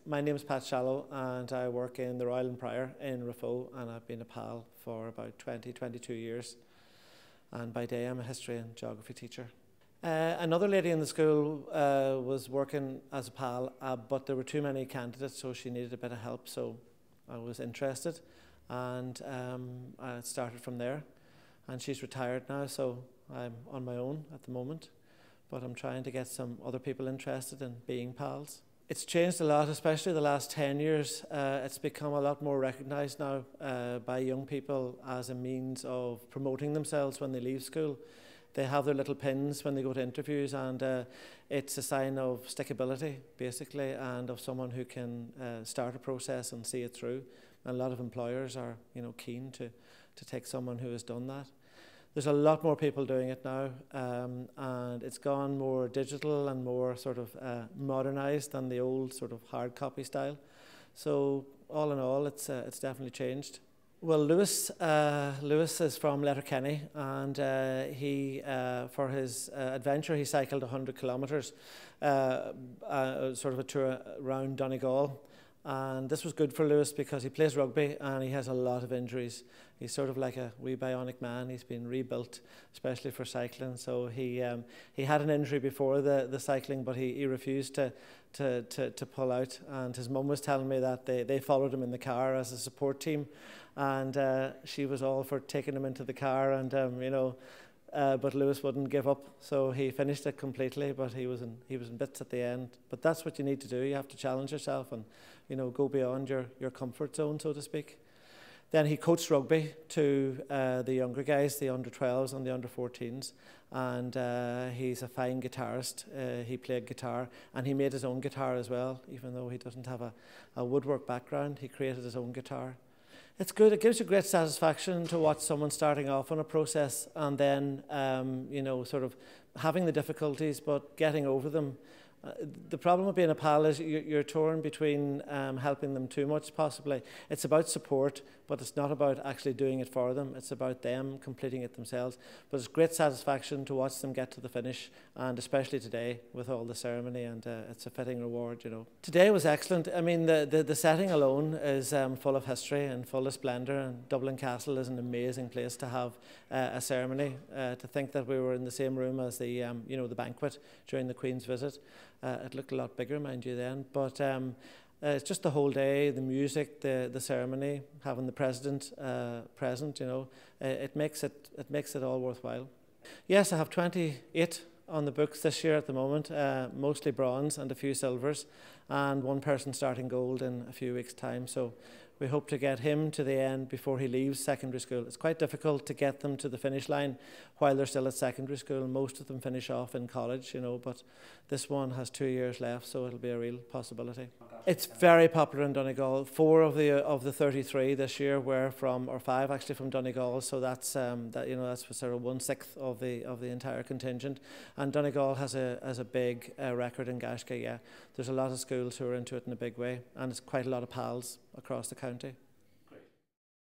My name is Pat Shallow and I work in the Royal and Prior in Raphoe, and I've been a PAL for about 22 years. And by day I'm a history and geography teacher. Another lady in the school was working as a PAL, but there were too many candidates, so she needed a bit of help, so I was interested, and I started from there. And she's retired now, so I'm on my own at the moment, but I'm trying to get some other people interested in being PALs. It's changed a lot, especially the last 10 years. It's become a lot more recognised now by young people as a means of promoting themselves when they leave school. They have their little pins when they go to interviews, and it's a sign of stickability, basically, and of someone who can start a process and see it through. And a lot of employers are, keen to take someone who has done that. There's a lot more people doing it now, and it's gone more digital and more sort of modernised than the old sort of hard copy style. So all in all, it's definitely changed. Well, Lewis is from Letterkenny, and he for his adventure he cycled 100 kilometres, sort of a tour around Donegal. And this was good for Lewis because he plays rugby and he has a lot of injuries. He's sort of like a wee bionic man. He's been rebuilt, especially for cycling. So he had an injury before the cycling, but he refused to pull out. And his mum was telling me that they followed him in the car as a support team, and she was all for taking him into the car, and but Lewis wouldn't give up, so he finished it completely. But he was in bits at the end. But that's what you need to do. You have to challenge yourself and go beyond your comfort zone, so to speak. Then he coached rugby to the younger guys, the under-12s and the under-14s, and he's a fine guitarist. He played guitar, and he made his own guitar as well. Even though he doesn't have a woodwork background, he created his own guitar. It's good. It gives you great satisfaction to watch someone starting off on a process and then, sort of having the difficulties but getting over them. The problem with being a PAL is you're torn between helping them too much, possibly. It's about support, but it's not about actually doing it for them. It's about them completing it themselves. But it's great satisfaction to watch them get to the finish, and especially today with all the ceremony, and it's a fitting reward, Today was excellent. I mean, the setting alone is full of history and full of splendour, and Dublin Castle is an amazing place to have a ceremony. To think that we were in the same room as the the banquet during the Queen's visit. It looked a lot bigger, mind you, then, but it's just the whole day, the music, the ceremony, having the president present. It makes it all worthwhile. Yes, I have 28 on the books this year at the moment, mostly bronze and a few silvers, and one person starting gold in a few weeks' time. So we hope to get him to the end before he leaves secondary school. It's quite difficult to get them to the finish line while they're still at secondary school. Most of them finish off in college, but this one has 2 years left, so it'll be a real possibility. It's very popular in Donegal. 4 of the 33 this year were from, or 5 actually, from Donegal. So that's that's sort of 1/6 of the entire contingent. And Donegal has a big record in Gaisce. Yeah, there's a lot of schools who are into it in a big way, and it's quite a lot of PALs across the county.